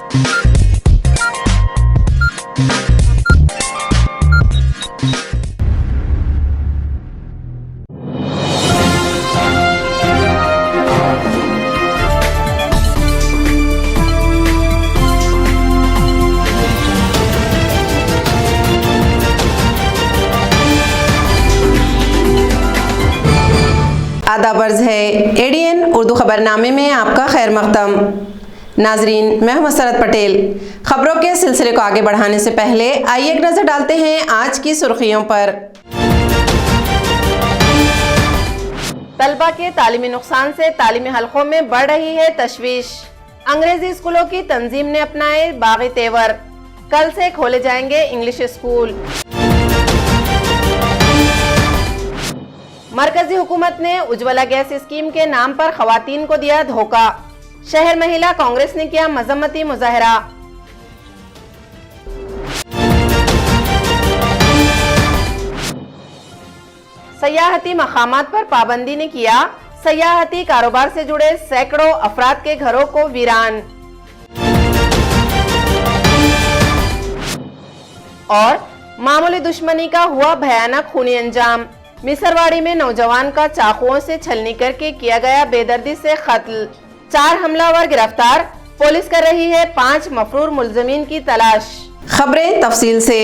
आदाब अर्ज़ है एडीएन उर्दू खबरनामे में आपका खैर मक़दम। नाजरीन, मैं हूं मसरत पटेल। खबरों के सिलसिले को आगे बढ़ाने से पहले आइए एक नज़र डालते हैं आज की सुर्खियों पर। तलबा के तालीमी नुकसान से तालीमी हलकों में बढ़ रही है तशवीश। अंग्रेजी स्कूलों की तंजीम ने अपनाए बागी तेवर। कल से खोले जाएंगे इंग्लिश स्कूल। मरकजी हुकूमत ने उज्ज्वला गैस स्कीम के नाम पर खवातीन को दिया धोखा। शहर महिला कांग्रेस ने किया मजम्मती मुजाहरा। सयाहती मकामात पर पाबंदी ने किया सयाहती कारोबार से जुड़े सैकड़ों अफराद के घरों को वीरान। और मामूली दुश्मनी का हुआ भयानक खूनी अंजाम। मिसरवाड़ी में नौजवान का चाकुओं से छलनी करके किया गया बेदर्दी से कत्ल। 4 हमलावर गिरफ्तार। पुलिस कर रही है 5 मफरूर मुलजमीन की तलाश। खबरें तफसील से।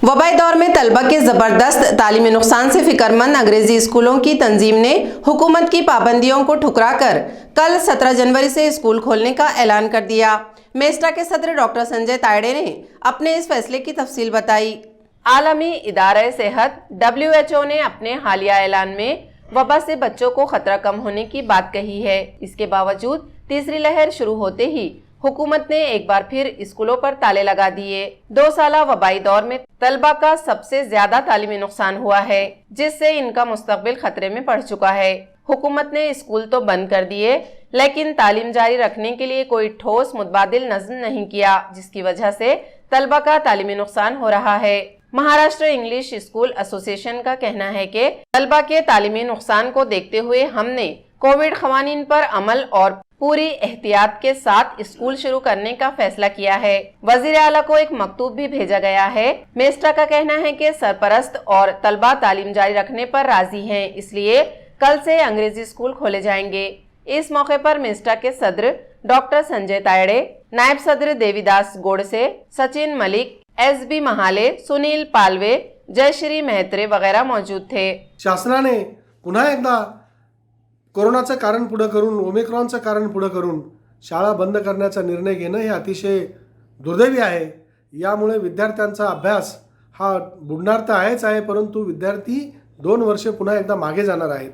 वबाई दौर में तलबा के ज़बरदस्त तालीमी नुकसान से फिक्रमंद अंग्रेजी स्कूलों की तंजीम ने हुकूमत की पाबंदियों को ठुकरा कर कल 17 जनवरी से स्कूल खोलने का ऐलान कर दिया। मेस्टा के सदर डॉक्टर संजय तायड़े ने अपने इस फैसले की तफसील बताई। आलमी इदारा सेहत WHO ने अपने हालिया ऐलान में वबा से बच्चों को खतरा कम होने की बात कही है। इसके बावजूद तीसरी लहर शुरू होते ही हुकूमत ने एक बार फिर स्कूलों पर ताले लगा दिए। 2 साला वबाई दौर में तलबा का सबसे ज्यादा तालीमी नुकसान हुआ है, जिससे इनका मुस्तकबिल खतरे में पड़ चुका है। हुकूमत ने स्कूल तो बंद कर दिए, लेकिन तालीम जारी रखने के लिए कोई ठोस मुतबादिल नज़्म नहीं किया, जिसकी वजह से तलबा का तालीमी नुकसान हो रहा है। महाराष्ट्र इंग्लिश स्कूल एसोसिएशन का कहना है कि तलबा के तालीमी नुकसान को देखते हुए हमने कोविड क़वानीन पर अमल और पूरी एहतियात के साथ स्कूल शुरू करने का फैसला किया है। वज़ीर आला को एक मकतूब भी भेजा गया है। मेस्टा का कहना है कि सरपरस्त और तलबा तालीम जारी रखने पर राजी हैं, इसलिए कल से अंग्रेजी स्कूल खोले जाएंगे। इस मौके पर मेस्टा के सदर डॉक्टर संजय तायड़े, नायब सदर देवीदास गोडसे, सचिन मलिक, SB महाले, सुनील पालवे, जयश्री मेहत्रे वगैरह मौजूद थे। शासनाने पुन्हा एकदा कोरोनाचं कारण पुढे करून, ओमिक्रॉनचं कारण पुढे करून शाळा बंद करण्याचा निर्णय घेणं हे अतिशय दुर्दैवी आहे। यामुळे विद्यार्थ्यांचा अभ्यास हा बुडणार तर आहेच आहे, परंतु विद्यार्थी 2 वर्षे पुन्हा एकदा मागे जाणार आहेत।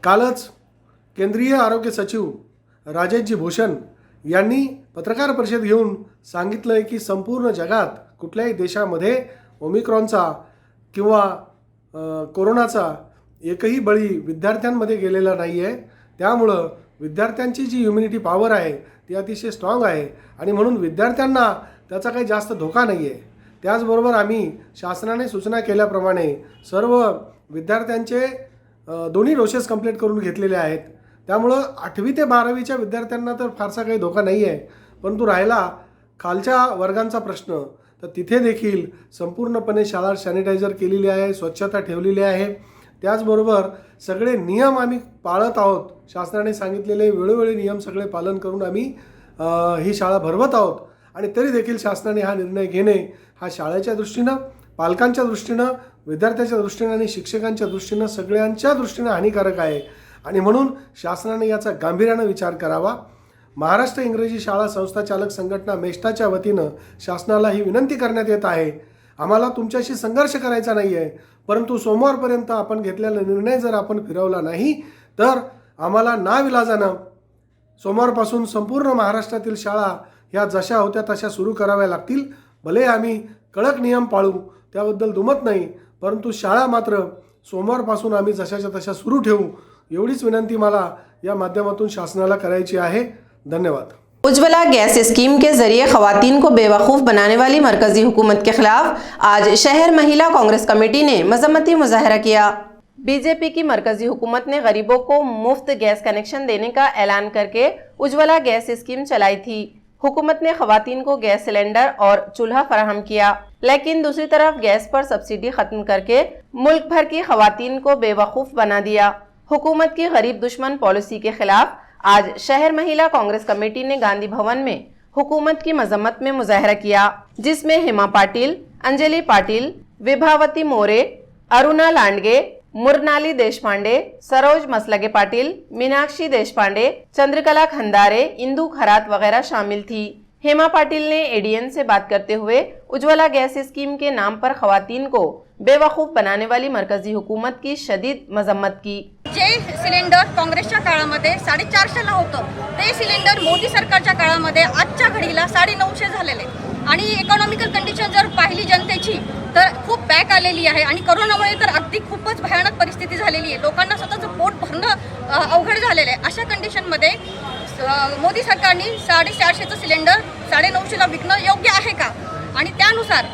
कालच केंद्रीय आरोग्य सचिव राजेशजी भूषण यांनी पत्रकार परिषद घेऊन सांगितलं की संपूर्ण जगात कुठल्याही देशामध्ये ओमिक्रॉनचा किंवा कोरोनाचा एकही बळी विद्यार्थ्यांमध्ये गेलेला नाही आहे। त्यामुळं विद्यार्थ्यांची जी इम्युनिटी पॉवर आहे ती अतिशय स्ट्रॉंग आहे आणि म्हणून विद्यार्थ्यांना त्याचा काही जास्त धोका नाही आहे। त्याचबरोबर आम्ही शासनाने सूचना केल्याप्रमाणे सर्व विद्यार्थ्यांचे दोन्ही डोसेस कंप्लीट करून घेतलेले आहेत। त्यामुळं 8वी ते 12वीच्या विद्यार्थ्यांना तर फारसा काही धोका नाही आहे, परंतु राहिला खालच्या वर्गांचा प्रश्न, तर तिथे देखील संपूर्णपणे शाळा सॅनिटायझर केलेली आहे, स्वच्छता ठेवलेली आहे। त्याचबरोबर सगळे नियम आम्ही पाळत आहोत। शासनाने सांगितलेले वेळोवेळी नियम सगळे पालन करून आम्ही ही शाळा भरवत आहोत। आणि तरी देखील शासनाने हा निर्णय घेणे हा शाळेच्या दृष्टीनं, पालकांच्या दृष्टीनं, विद्यार्थ्यांच्या दृष्टीनं आणि शिक्षकांच्या दृष्टीनं सगळ्यांच्या दृष्टीनं हानिकारक आहे आणि म्हणून शासनाने याचा गांभीर्याने विचार करावा। महाराष्ट्र इंग्रजी शाळा संस्था चालक संघटना मेस्टाच्या वतीनं शासनाला ही विनंती करण्यात येत आहे, आम्हाला तुमच्याशी संघर्ष करायचा नाही आहे, परंतु सोमवारपर्यंत आपण घेतलेला निर्णय जर आपण फिरवला नाही तर आम्हाला नाविलाजानं सोमवारपासून संपूर्ण महाराष्ट्रातील शाळा ह्या जशा होत्या तशा सुरू कराव्या लागतील। भले आम्ही कडक नियम पाळू, त्याबद्दल दुमत नाही, परंतु शाळा मात्र सोमवारपासून आम्ही जशाच्या तशा सुरू ठेवू, एवढीच विनंती मला या माध्यमातून शासनाला करायची आहे। धन्यवाद। उज्ज्वला गैस स्कीम के जरिए खवातीन को बेवकूफ़ बनाने वाली मरकजी हुकूमत के खिलाफ आज शहर महिला कांग्रेस कमेटी ने मजम्मती मुजाहरा किया। बीजेपी की मरकजी हुकूमत ने गरीबों को मुफ्त गैस कनेक्शन देने का ऐलान करके उज्ज्वला गैस स्कीम चलाई थी, हुकूमत ने खवातीन को गैस सिलेंडर और चूल्हा फराहम किया, लेकिन दूसरी तरफ गैस पर सब्सिडी खत्म करके मुल्क भर की खवातीन को बेवकूफ बना दिया। हुकूमत की गरीब दुश्मन पॉलिसी के खिलाफ आज शहर महिला कांग्रेस कमेटी ने गांधी भवन में हुकूमत की मजम्मत में मुजाहरा किया, जिसमें हेमा पाटिल, अंजलि पाटिल, विभावती मोरे, अरुणा लांडगे, मुरनाली देशपांडे, सरोज मसलगे पाटिल, मीनाक्षी देशपांडे, चंद्रकला खंदारे, इंदू खरात वगैरह शामिल थी। हेमा पाटिल ने एडीएन से बात करते हुए उज्ज्वला गैस स्कीम के नाम पर खवातीन को बेवकूफ बनाने वाली मरकजी हुकूमत की शदीद मजम्मत की। जे सिलेंडर काँग्रेसच्या काळामध्ये 450ला होतं ते सिलेंडर मोदी सरकारच्या काळामध्ये आजच्या घडीला 950 झालेले आणि इकॉनॉमिकल कंडिशन जर पाहिली जनतेची तर खूप बॅक आलेली आहे आणि कोरोनामुळे तर अगदी खूपच भयानक परिस्थिती झालेली आहे। लोकांना स्वतःचं पोट भरणं अवघड झालेलं आहे। अशा कंडिशनमध्ये मोदी सरकारने 450चं सिलेंडर 950ला विकणं योग्य आहे का? आणि त्यानुसार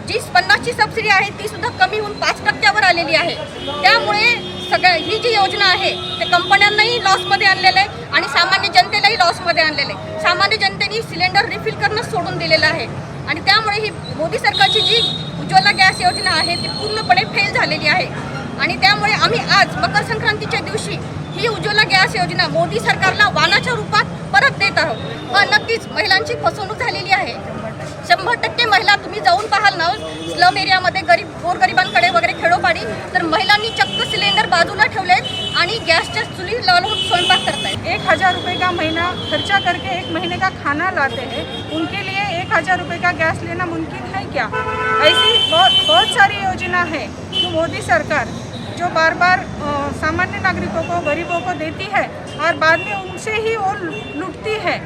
जी 50ची सबसिडी आहे ती सुद्धा कमी होऊन 5% आलेली आहे। त्यामुळे ही जी योजना आहे ते कंपन्यांनाही लॉसमध्ये आणलेलं आहे आणि सामान्य जनतेलाही लॉसमध्ये आणलेलं आहे। सामान्य जनतेने सिलेंडर रिफिल करणं सोडून दिलेलं आहे आणि त्यामुळे ही मोदी सरकारची जी उज्ज्वला गॅस योजना आहे ती पूर्णपणे फेल झालेली आहे आणि त्यामुळे आम्ही आज मकर संक्रांतीच्या दिवशी ही उज्ज्वला गॅस योजना मोदी सरकारला वाणाच्या रूपात परत देत आहोत। नक्कीच महिलांची फसवणूक झालेली आहे। 100% महिला तुम्ही जाऊन पाहाल ना स्लम एरियामध्ये गोरगरिबांकडे वगैरे खेडोपाडी तर महिलांनी चक्क सिलेंडर बाजूला ठेवलेत आणि गॅसच्या चुली लावून स्वयंपाक करतायत। 1000 रुपये का महीना खर्चा करके 1 महीने का खाना लाते हैं, उनके लिए 1000 रुपये का गैस लेना मुमकिन है क्या? ऐसी बहुत सारी योजना है जो मोदी सरकार जो बार बार सामान्य नागरिकों को, गरीबों को देती है और बाद में उनसे ही वो लूटती है।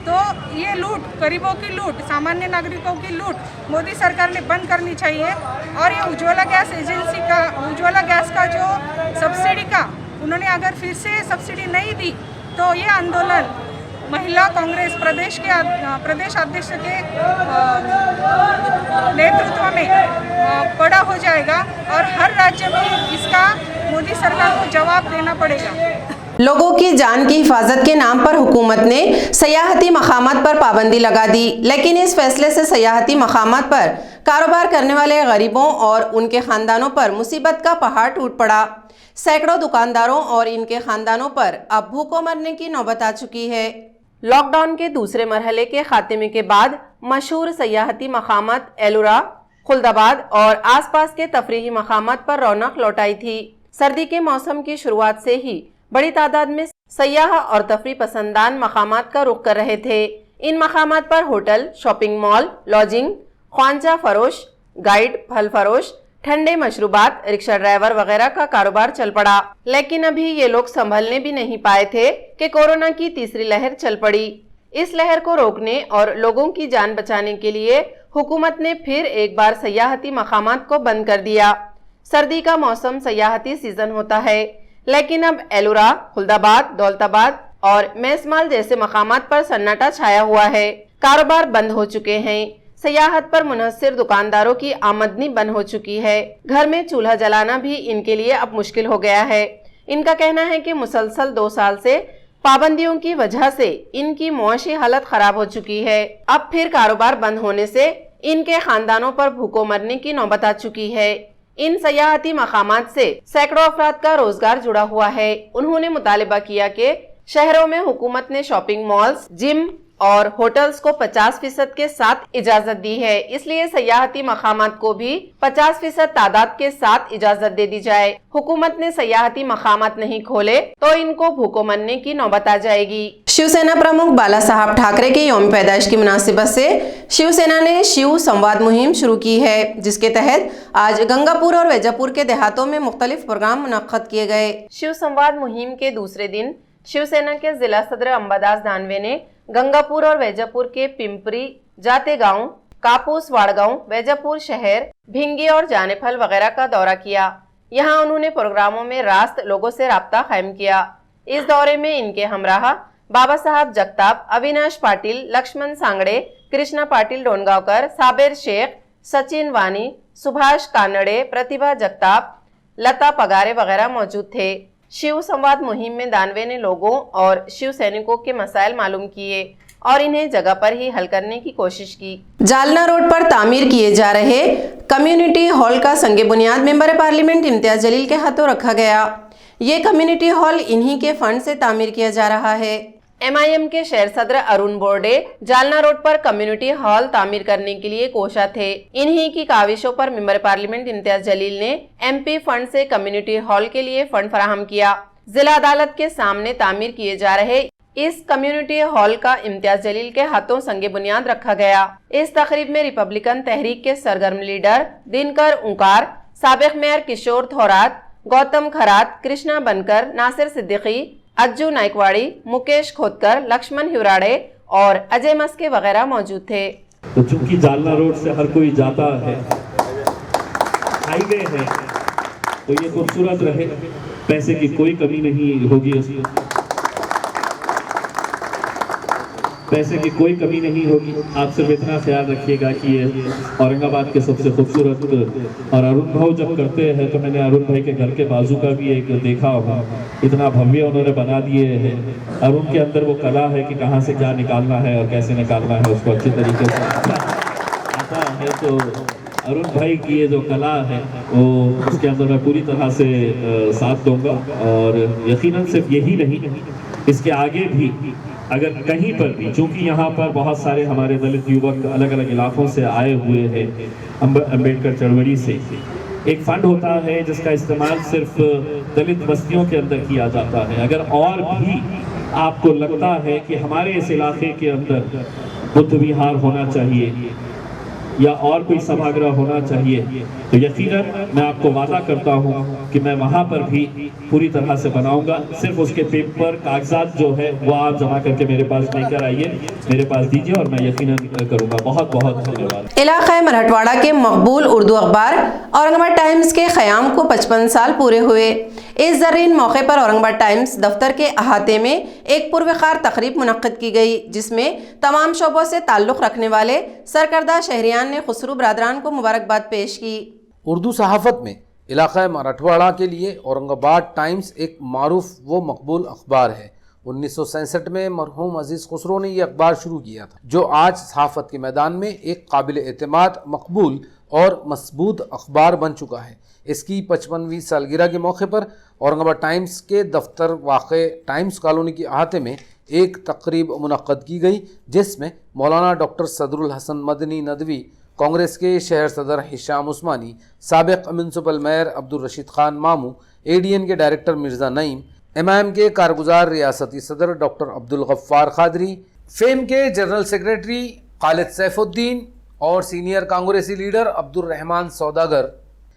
तो ये लूट, गरीबों की लूट, सामान्य नागरिकों की लूट मोदी सरकार ने बंद करनी चाहिए। और ये उज्ज्वला गैस एजेंसी का, उज्ज्वला गैस का जो सब्सिडी का उन्होंने अगर फिर से सब्सिडी नहीं दी तो ये आंदोलन महिला कांग्रेस प्रदेश अध्यक्ष के नेतृत्व में बड़ा हो जाएगा और हर राज्य में इसका मोदी सरकार को जवाब देना पड़ेगा। लोगों की जान की हिफाजत के नाम पर हुकूमत ने सयाहती मकामात पर पाबंदी लगा दी, लेकिन इस फैसले से सयाहती मकामात पर कारोबार करने वाले गरीबों और उनके खानदानों पर मुसीबत का पहाड़ टूट पड़ा। सैकड़ों दुकानदारों और इनके खानदानों पर अब भूखों मरने की नौबत आ चुकी है। लॉकडाउन के दूसरे मरहले के खात्मे के बाद मशहूर सयाहती मकामात एलोरा, खुल्दाबाद और आसपास के तफरीही मकामात पर रौनक लौट आई थी। सर्दी के मौसम की शुरुआत से ही बड़ी तादाद में सयाह और तफरी पसंदान मकामात का रुख कर रहे थे। इन मकामात पर होटल, शॉपिंग मॉल, लॉजिंग, ख्वांचा फरोश, गाइड, फल फरोश, ठंडे मशरूबात, रिक्शा ड्राइवर वगैरह का कारोबार चल पड़ा। लेकिन अभी ये लोग संभलने भी नहीं पाए थे कि कोरोना की तीसरी लहर चल पड़ी। इस लहर को रोकने और लोगों की जान बचाने के लिए हुकूमत ने फिर एक बार सयाहती मकामात को बंद कर दिया। सर्दी का मौसम सयाहती सीजन होता है, लेकिन अब एलोरा, खुल्दाबाद, दौलताबाद और मैसमाल जैसे मकामात पर सन्नाटा छाया हुआ है। कारोबार बंद हो चुके हैं। सयाहत पर मुनहसिर दुकानदारों की आमदनी बंद हो चुकी है। घर में चूल्हा जलाना भी इनके लिए अब मुश्किल हो गया है। इनका कहना है कि मुसलसल 2 साल से पाबंदियों की वजह से इनकी मुआशी हालत खराब हो चुकी है। अब फिर कारोबार बंद होने से इनके खानदानों पर भूखों मरने की नौबत आ चुकी है। इन सयाहती मकामात से सैकड़ों अफराद का रोजगार जुड़ा हुआ है। उन्होंने मुतालिबा किया कि शहरों में हुकूमत ने शॉपिंग मॉल्स, जिम और होटल्स को 50% के साथ इजाजत दी है, इसलिए सयाहती मकामात को भी 50% तादाद के साथ इजाजत दे दी जाए। हुकूमत ने सयाहती मकामात नहीं खोले तो इनको भूखों मरने की नौबत आ जाएगी। शिवसेना प्रमुख बाला साहब ठाकरे के यौम पैदाइश की मुनासिबत से शिवसेना ने शिव संवाद मुहिम शुरू की है, जिसके तहत आज गंगापुर और वैजापुर के देहातों में मुख्तलिफ प्रोग्राम मुनक्कद किए गए। शिव संवाद मुहिम के दूसरे दिन शिवसेना के जिला सदर अंबादास दानवे ने गंगापुर और वैजापुर के पिंपरी, जाते गांव, कापूस, वाड़गांव, वैजापुर शहर, भिंगी और जानेफल वगैरह का दौरा किया। यहां उन्होंने प्रोग्रामों में रास्त लोगों से राब्ता कायम किया। इस दौरे में इनके हमराह बाबा साहब जगताप, अविनाश पाटिल, लक्ष्मण सांगड़े, कृष्णा पाटिल डोनगांवकर, साबिर शेख, सचिन वानी, सुभाष कानड़े, प्रतिभा जगताप, लता पगारे वगैरह मौजूद थे। शिव संवाद मुहिम में दानवे ने लोगों और शिव सैनिकों के मसाइल मालूम किए। और इन्हें जगह पर ही हल करने की कोशिश की। जालना रोड पर तामीर किए जा रहे कम्युनिटी हॉल का संगे बुनियाद मेंबर पार्लियामेंट इम्तियाज जलील के हाथों रखा गया। ये कम्युनिटी हॉल इन्हीं के फंड से तामीर किया जा रहा है। MIM के शहर सदर अरुण बोर्डे जालना रोड पर कम्युनिटी हॉल तामीर करने के लिए कोशा थे। इन्हीं की काविशों पर मेंबर पार्लियामेंट इम्तियाज जलील ने MP फंड से कम्युनिटी हॉल के लिए फंड फराहम किया। जिला अदालत के सामने तामीर किए जा रहे इस कम्युनिटी हॉल का इम्तियाज जलील के हाथों संगे बुनियाद रखा गया। इस तकरीब में रिपब्लिकन तहरीक के सरगर्म लीडर दिनकर उंकार, साबिक मेयर किशोर थोरात, गौतम खरात, कृष्णा बनकर, नासिर सिद्दीकी, अज्जू नाइकवाड़ी, मुकेश खोदकर, लक्ष्मण हिराड़े और अजय मस्के वगैरह मौजूद थे। तो चूंकि जालना रोड से हर कोई जाता है, हाईवे है, तो ये खूबसूरत रहे, पैसे की कोई कमी नहीं होगी, पैसे की कोई कमी नहीं होगी। आप सिर्फ इतना ख्याल रखिएगा कि ये औरंगाबाद के सबसे खूबसूरत, और अरुण भाई जब करते हैं तो मैंने अरुण भाई के घर के बाजू का भी एक देखा होगा, इतना भव्य उन्होंने बना दिए हैं। अरुण के अंदर वो कला है कि कहाँ से क्या निकालना है और कैसे निकालना है, उसको अच्छी तरीके से आता है। तो अरुण भाई की ये जो कला है वो उसके अंदर मैं पूरी तरह से साथ दूंगा, और यकीनन सिर्फ यही नहीं, इसके आगे भी अगर कहीं पर भी, चूंकि यहाँ पर बहुत सारे हमारे दलित युवक अलग अलग इलाकों से आए हुए हैं, अम्बेडकर चळवळी से एक फंड होता है जिसका इस्तेमाल सिर्फ दलित बस्तियों के अंदर किया जाता है। अगर और भी आपको लगता है कि हमारे इस इलाके के अंदर बुद्ध विहार होना चाहिए या और कोई सभागृह होना चाहिए, तो यकीनन मैं आपको वादा करता हूं कि मैं वहां पर भी पूरी तरह से बनाऊंगा। सिर्फ उसके पेपर कागजात जो है वो आप जमा करके मेरे पास लेकर आइए, मेरे पास दीजिए और मैं यकीनन करूंगा। बहुत बहुत धन्यवाद। इलाका मराठवाड़ा के मकबूल उर्दू अखबार औरंगाबाद टाइम्स के क़याम को 55 साल पूरे हुए। इस ज़रीन मौके पर औरंगाबाद टाइम्स दफ्तर के अहाते में एक पुरवकार तकरीब मुनक्किद की गई, जिसमें तमाम शोबों से ताल्लुक़ रखने वाले सरकर्दा शहरियान ने खुसरू बरादरान को मुबारकबाद पेश की। उर्दू सहाफ़त में इलाक़ा मराठवाड़ा के लिए औरंगाबाद टाइम्स एक मारूफ व मकबूल अखबार है। 1967 में मरहूम अजीज़ खुसरो ने यह अखबार शुरू किया था, जो आज सहाफ़त के मैदान में एक काबिल एतमाद, मकबूल और मजबूत अखबार बन चुका है। इसकी 55वीं सालगिरह के मौके पर औरंगाबाद टाइम्स के दफ्तर वाक़े टाइम्स कॉलोनी के अहाते में एक तकरीब मुनक्कद की गई, जिसमें मौलाना डॉक्टर सदरुल हसन मदनी नदवी, कांग्रेस के शहर सदर हिशाम उस्मानी, साबिक म्युनिसिपल मेयर अब्दुल रशीद खान मामू, ADN के डायरेक्टर मिर्ज़ा नईम, MIM के कारगुजार रियासती सदर डॉक्टर अब्दुल गफ्फार खादरी, फेम के जनरल सेक्रेटरी खालिद सैफुद्दीन और सीनियर कांग्रेसी leader Abdul Rahman Saudagar,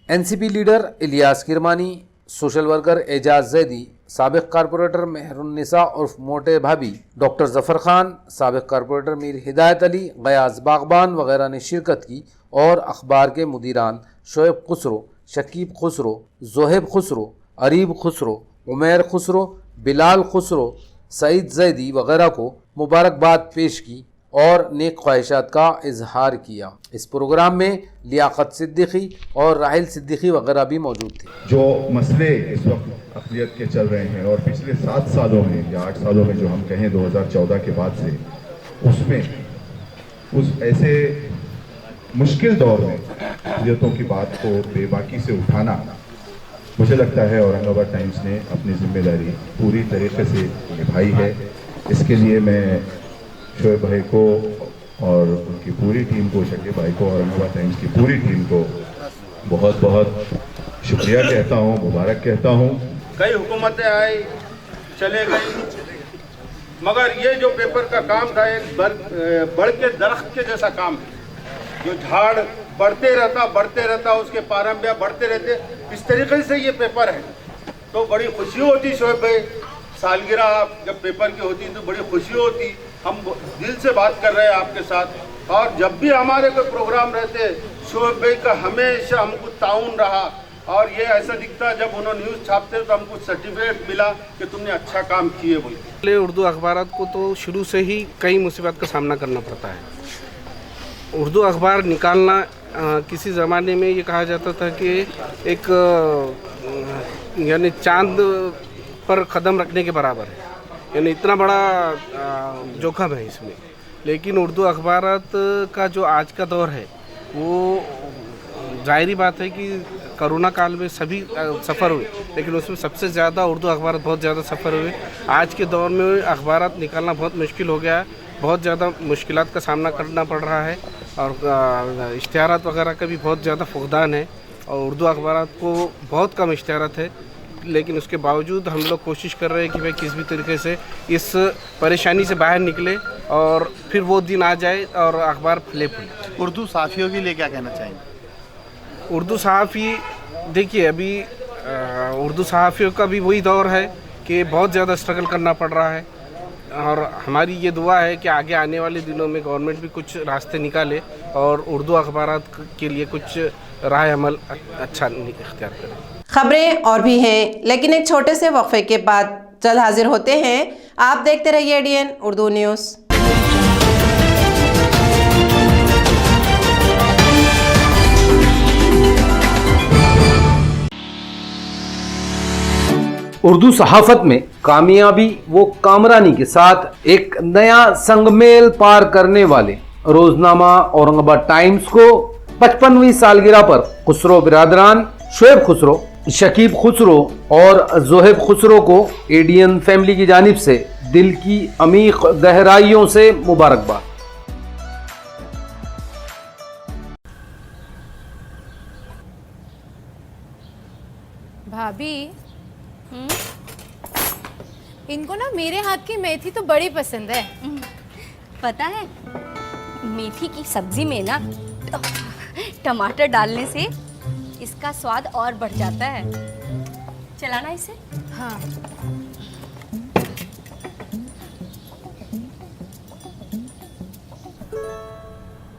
NCP leader Ilyas Kirmani, social worker Ejaz Zaidi, साबिक कारपोरेटर मेहरुन्निसा उर्फ मोटे भाभी, डॉक्टर जफर खान, साबिक कारपोरेटर मीर हिदायत अली, गयाज बागबान वगैरह ने शिरकत की, और अखबार के मुदीरान शोएब खुसरो, शकीब खुसरो, जोहेब खुसरो, अरीब खुसरो, उमैर खुसरो, बिलाल खुसरो, सईद जैदी वगैरह को मुबारकबाद पेश की और नेक ख्वाहिशात का इजहार किया। इस प्रोग्राम में लियाकत सिद्दीकी और राहिल सिद्दीकी वगैरह भी मौजूद थे। जो मसले इस वक्त अक़लियत के चल रहे हैं और पिछले 7 सालों में या 8 सालों में जो हम कहें 2014 के बाद से, उसमें उस ऐसे मुश्किल दौर में अक़लियतों की बात को बेबाकी से उठाना, मुझे लगता है औरंगाबाद टाइम्स ने अपनी जिम्मेदारी पूरी तरीके से निभाई है। इसके लिए मैं शोएब भाई को और उनकी पूरी टीम को, शकीब भाई को, औरंगाबाद टाइम्स की पूरी टीम को बहुत बहुत शुक्रिया कहता हूँ, मुबारक कहता हूँ। कई हुकूमतें आई, चले गई, मगर ये जो पेपर का काम था एक बढ़ के दरख्त के जैसा काम है, जो झाड़ बढ़ते रहता, उसके पारंबिया बढ़ते रहते, इस तरीके से ये पेपर है। तो बड़ी खुशी होती शोएब भाई, सालगिरह जब पेपर की होती तो बड़ी खुशी होती। हम दिल से बात कर रहे हैं आपके साथ, और जब भी हमारे कोई प्रोग्राम रहते शोएब भाई का हमेशा हमको ताउन रहा, और ये ऐसा दिखता जब उन्होंने न्यूज़ छापते तो हमको सर्टिफिकेट मिला कि तुमने अच्छा काम किए बोले। उर्दू अखबार को तो शुरू से ही कई मुसीबत का सामना करना पड़ता है। उर्दू अखबार निकालना किसी ज़माने में ये कहा जाता था कि एक यानी चांद पर कदम रखने के बराबर है, यानी इतना बड़ा जोखिम है इसमें। लेकिन उर्दू अखबारात का जो आज का दौर है वो ज़ाहिरी बात है कि कोरोना काल में सभी सफ़र हुए, लेकिन उसमें सबसे ज़्यादा उर्दू अखबार बहुत ज़्यादा सफ़र हुए। आज के दौर में अखबार निकालना बहुत मुश्किल हो गया है, बहुत ज़्यादा मुश्किलात का सामना करना पड़ रहा है और इश्तिहारात वगैरह का भी बहुत ज़्यादा फुकदान है और उर्दू अखबार को बहुत कम इश्तिहारात है। लेकिन उसके बावजूद हम लोग कोशिश कर रहे हैं कि भाई किसी भी तरीके से इस परेशानी से बाहर निकले और फिर वो दिन आ जाए और अखबार फले फूले। उर्दू सहाफ़ियों के लिए क्या कहना चाहेंगे? उर्दू सहाफ़ी देखिए, अभी उर्दू सहाफ़ियों का भी वही दौर है कि बहुत ज़्यादा स्ट्रगल करना पड़ रहा है और हमारी ये दुआ है कि आगे आने वाले दिनों में गवर्नमेंट भी कुछ रास्ते निकाले और उर्दू अखबारात के लिए कुछ राह अमल अच्छा इख्तियार करें। खबरें और भी हैं, लेकिन एक छोटे से वक्फे के बाद जल्द हाजिर होते हैं। आप देखते रहिए एडीएन उर्दू न्यूज़। उर्दू सहाफत में कामयाबी वो कामरानी के साथ एक नया संगमेल पार करने वाले रोजनामा औरंगाबाद टाइम्स को 55वीं सालगिरह पर खुसरो बिरादरान शोएब खुसरो, शकीब खुसरो और जोहेब खुसरो को एडीएन फैमिली की जानिब से दिल की अमीक गहराइयों से मुबारकबाद। भाभी, इनको ना मेरे हाथ की मेथी तो बड़ी पसंद है। पता है, मेथी की सब्जी में ना टमाटर डालने से इसका स्वाद और बढ़ जाता है। चलाना इसे। हाँ।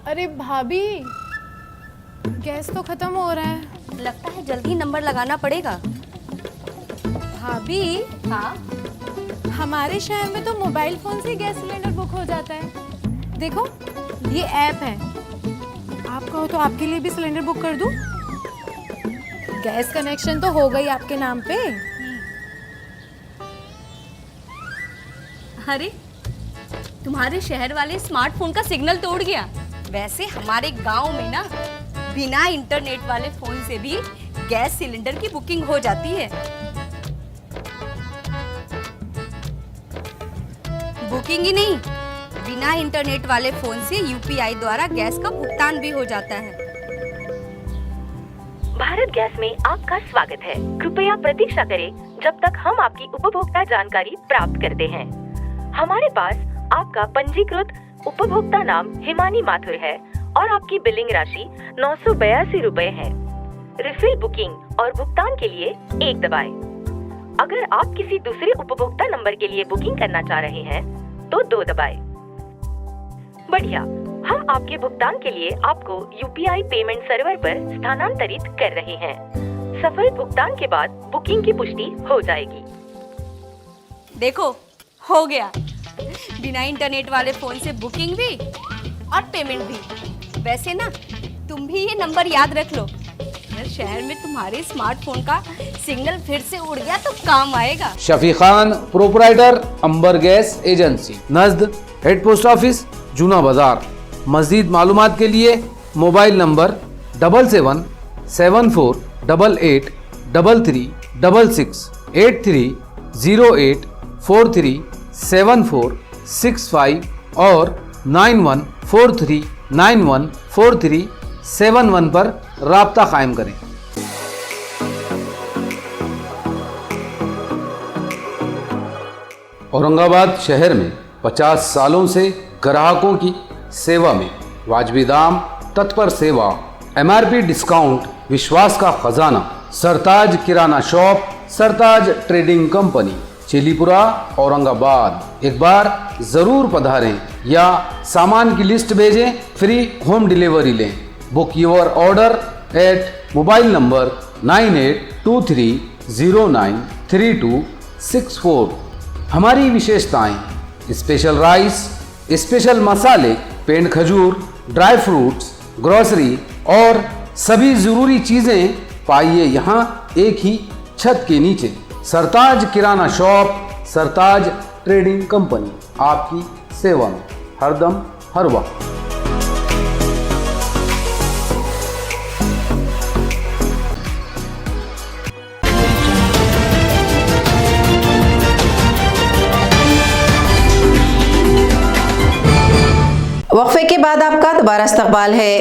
अरे भाभी, गैस तो खत्म हो रहा है। लगता है जल्दी नंबर लगाना पड़ेगा। भाभी, हाँ, हमारे शहर में तो मोबाइल फोन से गैस सिलेंडर बुक हो जाता है। देखो, ये ऐप है, आप कहो तो आपके लिए भी सिलेंडर बुक कर दूं? गैस कनेक्शन तो हो गई आपके नाम पे। अरे, तुम्हारे शहर वाले स्मार्टफोन का सिग्नल तोड़ गया। वैसे हमारे गांव में ना बिना इंटरनेट वाले फोन से भी गैस सिलेंडर की बुकिंग हो जाती है। बुकिंग ही नहीं, बिना इंटरनेट वाले फोन से यूपीआई द्वारा गैस का भुगतान भी हो जाता है। भारत गैस में आपका स्वागत है। कृपया प्रतीक्षा करें जब तक हम आपकी उपभोक्ता जानकारी प्राप्त करते हैं। हमारे पास आपका पंजीकृत उपभोक्ता नाम हिमानी माथुर है और आपकी बिलिंग राशि 982 रुपए है। रिफिल बुकिंग और भुगतान के लिए 1 दबाएं। अगर आप किसी दूसरे उपभोक्ता नंबर के लिए बुकिंग करना चाह रहे हैं तो 2 दबाएं। बढ़िया, हम आपके भुगतान के लिए आपको यूपीआई पेमेंट सर्वर पर स्थानांतरित कर रहे हैं। सफल भुगतान के बाद बुकिंग की पुष्टि हो जाएगी। देखो, हो गया। बिना इंटरनेट वाले फोन से बुकिंग भी और पेमेंट भी। वैसे ना, तुम भी ये नंबर याद रख लो। अगर शहर में तुम्हारे स्मार्टफोन का सिग्नल फिर से उड़ गया तो काम आएगा। Shafi Khan, proprietor, Ambar gas agency, नज़द head post office, Juna Bazaar. मज़ीद मालूमात के लिए मोबाइल नंबर 77 74 88 33 66 83 08 43 74 65 और 91 43 91 43 71 पर राब्ता कायम करें। औरंगाबाद शहर में 50 सालों से ग्राहकों की सेवा में वाजबी दाम, तत्पर सेवा, एमआरपी डिस्काउंट, विश्वास का खजाना। Sartaj kirana shop, Sartaj trading company, Chilipura, Aurangabad. एक बार जरूर पधारें या सामान की लिस्ट भेजें, फ्री होम डिलीवरी लें। Book your order at mobile number 9823093264। हमारी विशेषताएं: स्पेशल राइस, स्पेशल मसाले, पेंड खजूर, ड्राई फ्रूट्स, ग्रोसरी और सभी जरूरी चीजें पाइए यहाँ एक ही छत के नीचे। सरताज kirana shop, Sartaj trading company आपकी सेवा में। हर दम हर वक्त। वक्फे के बाद आपका दोबारा इस्तकबाल है।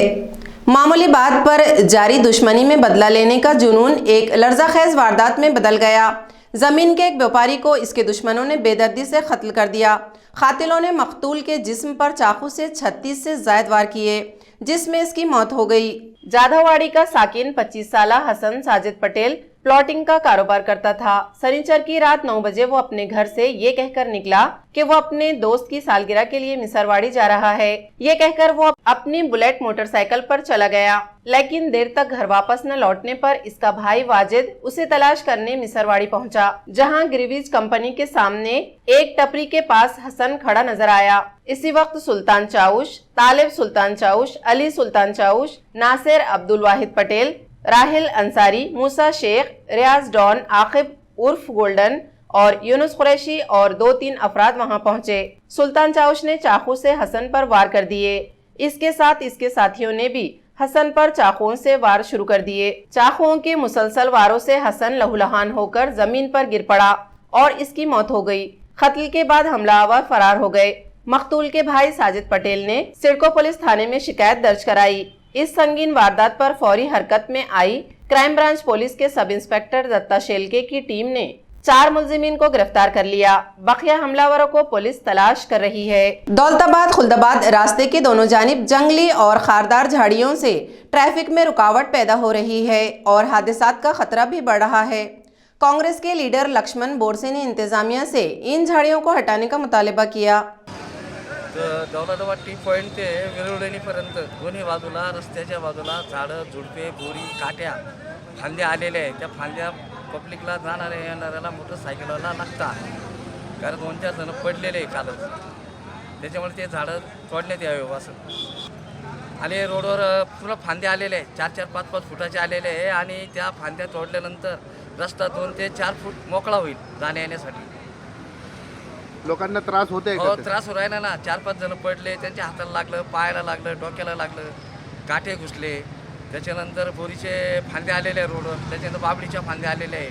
मामूली बात पर जारी दुश्मनी में बदला लेने का जुनून एक लर्ज़ाखेज़ वारदात में बदल गया। ज़मीन के एक व्यापारी को इसके दुश्मनों ने बेदर्दी से कत्ल कर दिया। कातिलों ने मकतूल के जिस्म पर चाकू से 36 से ज़ायद वार किए, जिसमें इसकी मौत हो गई। जाधववाड़ी का साकिन 25 साला हसन साजिद पटेल प्लॉटिंग का कारोबार करता था। शनिचर की रात 9 बजे वो अपने घर से ये कहकर निकला कि वो अपने दोस्त की सालगिरह के लिए मिसरवाड़ी जा रहा है। ये कहकर वो अपनी बुलेट मोटरसाइकिल पर चला गया, लेकिन देर तक घर वापस न लौटने पर इसका भाई वाजिद उसे तलाश करने मिसरवाड़ी पहुंचा, जहां ग्रीविज कंपनी के सामने एक टपरी के पास हसन खड़ा नजर आया। इसी वक्त सुल्तान चाउश, तालिब सुल्तान चाउश, अली सुल्तान चाउश, नासिर अब्दुल वाहिद पटेल, राहिल अंसारी, मूसा शेख, रियाज डॉन, आकिब उर्फ गोल्डन और यूनुस कुरैशी और 2-3 अफराद वहां पहुंचे। सुल्तान चाउश ने चाकू से हसन पर वार कर दिए। इसके साथ इसके साथियों ने भी हसन पर चाकुओं से वार शुरू कर दिए। चाकुओं के मुसलसल वारों से हसन लहूलुहान होकर जमीन पर गिर पड़ा और इसकी मौत हो गई। कत्ल के बाद हमलावर फरार हो गए। मकतूल के भाई साजिद पटेल ने सिडको पुलिस थाने में शिकायत दर्ज कराई। इस संगीन वारदात पर फौरी हरकत में आई क्राइम ब्रांच पुलिस के सब इंस्पेक्टर दत्ता शेलके की टीम ने 4 मुलजिमीन को गिरफ्तार कर लिया। बकिया हमलावरों को पुलिस तलाश कर रही है। दौलताबाद खुल्दाबाद रास्ते के दोनों जानिब जंगली और खारदार झाड़ियों से ट्रैफिक में रुकावट पैदा हो रही है और हादसात का खतरा भी बढ़ रहा है। कांग्रेस के लीडर लक्ष्मण बोरसे ने इंतजामिया से इन झाड़ियों को हटाने का मुतालबा किया। दौलताबाद टी पॉइंट ते विरुळलेणीपर्यंत दोन्ही बाजूला रस्त्याच्या बाजूला झाडं झुडपे बोरी काट्या फांद्या आलेल्या आहेत। त्या फांद्या पब्लिकला जाणाऱ्या येणाऱ्याला मोटरसायकलला लागतात, कारण 2-4 जण पडलेले कालच, त्याच्यामुळे ते झाडं तोडण्यात यावे असं। आणि रोडवर पूर्ण फांदे आलेले आहे, 4-4, 5-5 फुटाचे आलेले आहे आणि त्या फांद्या तोडल्यानंतर रस्ता 2 ते 4 फूट मोकळा होईल जाण्या येण्यासाठी। लोकांना त्रास होते हो, त्रास हो राहिला ना। 4-5 जण पडले, त्यांच्या हाताला लागलं, पायाला लागलं, डोक्याला लागलं, काटे घुसले। त्याच्यानंतर बोरीचे फांदे आलेले आहे रोडवर, त्याच्यानंतर बाबडीच्या फांदे आलेले आहे,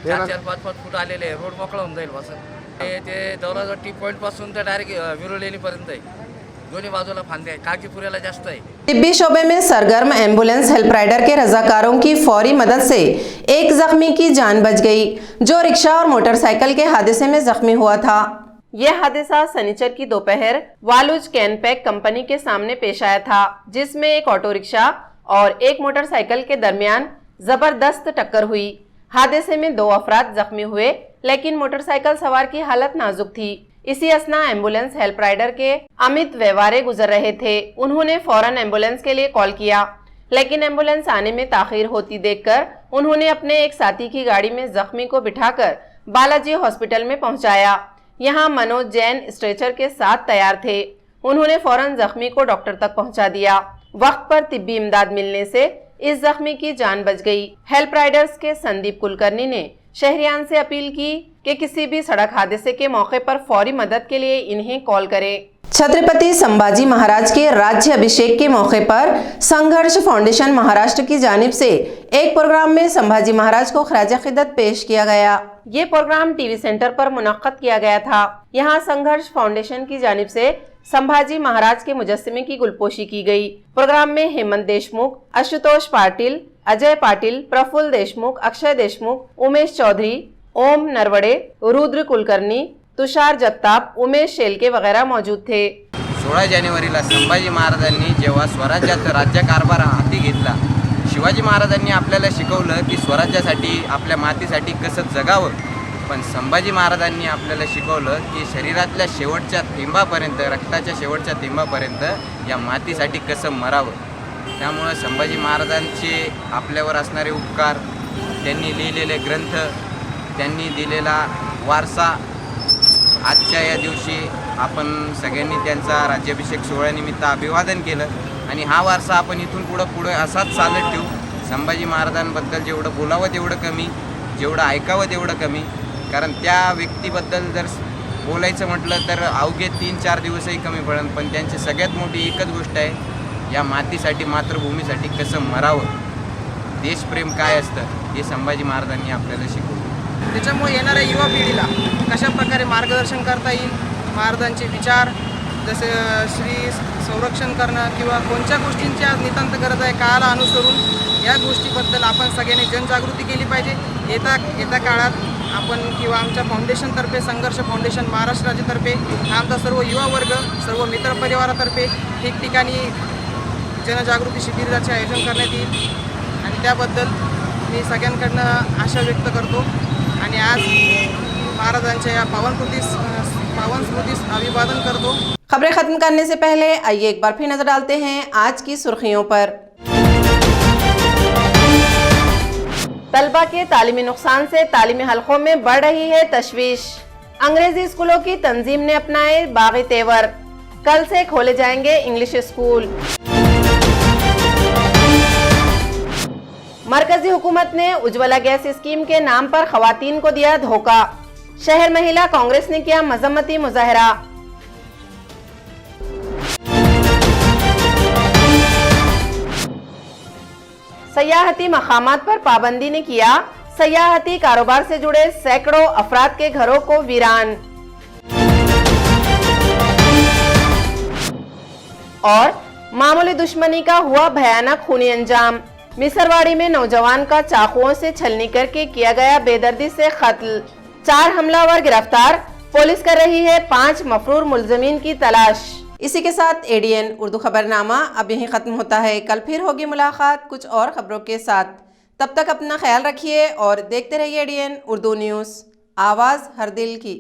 4-4, 5-5 फूट आलेले आहे। रोड मोकळा होऊन जाईल असं। ते दौलताबाद टी पॉइंट पासून तर डायरेक्ट विरुळलेणीपर्यंत आहे, दोन्ही बाजूला फांदे आहे। काकीपुऱ्याला जास्त आहे। तिब्बी शोबे में सरगर्म एम्बुलेंस हेल्प राइडर के रजाकारों की फौरी मदद से एक जख्मी की जान बच गई, जो रिक्शा और मोटरसाइकिल के हादसे में जख्मी हुआ था। यह हादसा शनिचर की दोपहर वालुज कैनपैक कंपनी के सामने पेश आया था, जिसमें एक ऑटो रिक्शा और एक मोटरसाइकिल के दरमियान जबरदस्त टक्कर हुई। हादसे में 2 अफराद जख्मी हुए, लेकिन मोटरसाइकिल सवार की हालत नाजुक थी। इसी असना एम्बुलेंस हेल्प राइडर के अमित व्यवहारे गुजर रहे थे। उन्होंने फौरन एम्बुलेंस के लिए कॉल किया, लेकिन एम्बुलेंस आने में ताखीर होती देखकर उन्होंने अपने एक साथी की गाड़ी में जख्मी को बिठाकर बालाजी हॉस्पिटल में पहुंचाया। यहाँ मनोज जैन स्ट्रेचर के साथ तैयार थे। उन्होंने फौरन जख्मी को डॉक्टर तक पहुंचा दिया। वक्त पर तिब्बी इमदाद मिलने से इस जख्मी की जान बच गई। हेल्प राइडर्स के संदीप कुलकर्णी ने शहरियान से अपील की कि किसी भी सड़क हादसे के मौके पर फौरी मदद के लिए इन्हें कॉल करें। छत्रपति संभाजी महाराज के राज्य अभिषेक के मौके पर संघर्ष फाउंडेशन महाराष्ट्र की जानिब से एक प्रोग्राम में संभाजी महाराज को खराज अकीदत पेश किया गया। ये प्रोग्राम टीवी सेंटर पर मुनक्कद किया गया था। यहाँ संघर्ष फाउंडेशन की जानिब से संभाजी महाराज के मुजस्सिमे की गुलपोशी की गई। प्रोग्राम में हेमंत देशमुख, आशुतोष पाटिल, अजय पाटिल, प्रफुल्ल देशमुख, अक्षय देशमुख, उमेश चौधरी, ओम नरवड़े, रुद्र कुलकर्णी, तुषार जगताप, उमेश शेलके वगैरह मौजूद थे। 16 जानेवारीला संभाजी महाराजांनी जेव्हा स्वराज्यात राज्यकारभार हाती घेतला, शिवाजी महाराजांनी आपल्याला शिकवलं की स्वराज्यासाठी आपल्या मातीसाठी कसं जगावं, पण संभाजी महाराजांनी आपल्याला शिकवलं की शरीरातल्या शेवटच्या थेंबापर्यंत, रक्ताच्या शेवटच्या थेंबापर्यंत या मातीसाठी कसं मरावं। त्यामुळे संभाजी महाराजांचे आपल्यावर असणारे उपकार, त्यांनी लिहिलेले ग्रंथ, त्यांनी दिलेला वारसा, आजच्या या दिवशी आपण सगळ्यांनी त्यांचा राज्याभिषेक सोहळ्यानिमित्त अभिवादन केलं आणि हा वारसा आपण इथून पुढे असाच चालत ठेवू। संभाजी महाराजांबद्दल जेवढं बोलावं तेवढं कमी, जेवढं ऐकावं तेवढं कमी, कारण त्या व्यक्तीबद्दल जर बोलायचं म्हटलं तर अवघे 3-4 दिवसही कमी पडेल, पण त्यांची सगळ्यात मोठी एकच गोष्ट आहे, या मातीसाठी मातृभूमीसाठी कसं मरावं, देशप्रेम काय असतं हे संभाजी महाराजांनी आपल्याला शिकवलं. त्याच्यामुळे येणाऱ्या युवा पिढीला कशा प्रकारे मार्गदर्शन करता येईल, महाराजांचे विचार जसे श्री संरक्षण करणं किंवा कोणत्या गोष्टींची आज नितांत गरज आहे काळाला अनुसरून, या गोष्टीबद्दल आपण सगळ्यांनी जनजागृती केली पाहिजे. येत्या काळात आपण किंवा आमच्या फाउंडेशनतर्फे, संघर्ष फाउंडेशन महाराष्ट्र राज्यातर्फे, आमचा सर्व युवा वर्ग, सर्व मित्रपरिवारातर्फे ठिकठिकाणी जनजागृती शिबिराचे आयोजन करण्यात येईल आणि त्याबद्दल मी सगळ्यांकडनं आशा व्यक्त करतो आणि आज महाराजांच्या या पावन स्मृतीस अभिवादन करतो. खबरें खत्म करने से पहले आइए एक बार फिर नजर डालते हैं आज की सुर्खियों पर। तलबा के तालीमी नुकसान से तालीमी हलकों में बढ़ रही है तशवीश। अंग्रेजी स्कूलों की तंजीम ने अपनाए बागी तेवर, कल से खोले जाएंगे इंग्लिश स्कूल। मरकजी हुकूमत ने उज्ज्वला गैस स्कीम के नाम पर खवातीन को दिया धोखा, शहर महिला कांग्रेस ने किया मजम्मती मुजाहरा। सयाहती मकामात पर पाबंदी ने किया सयाहती कारोबार से जुड़े सैकड़ों अफराद के घरों को वीरान। और मामूली दुश्मनी का हुआ भयानक खूनी अंजाम, मिसरवाड़ी में नौजवान का चाकुओं से छलनी करके किया गया बेदर्दी से कत्ल, 4 हमलावर गिरफ्तार, पुलिस कर रही है 5 मफरूर मुलजमीन की तलाश। इसी के साथ एडीएन उर्दू खबरनामा अब यहीं खत्म होता है। कल फिर होगी मुलाकात कुछ और खबरों के साथ। तब तक अपना ख्याल रखिए और देखते रहिए एडीएन उर्दू न्यूज़, आवाज़ हर दिल की।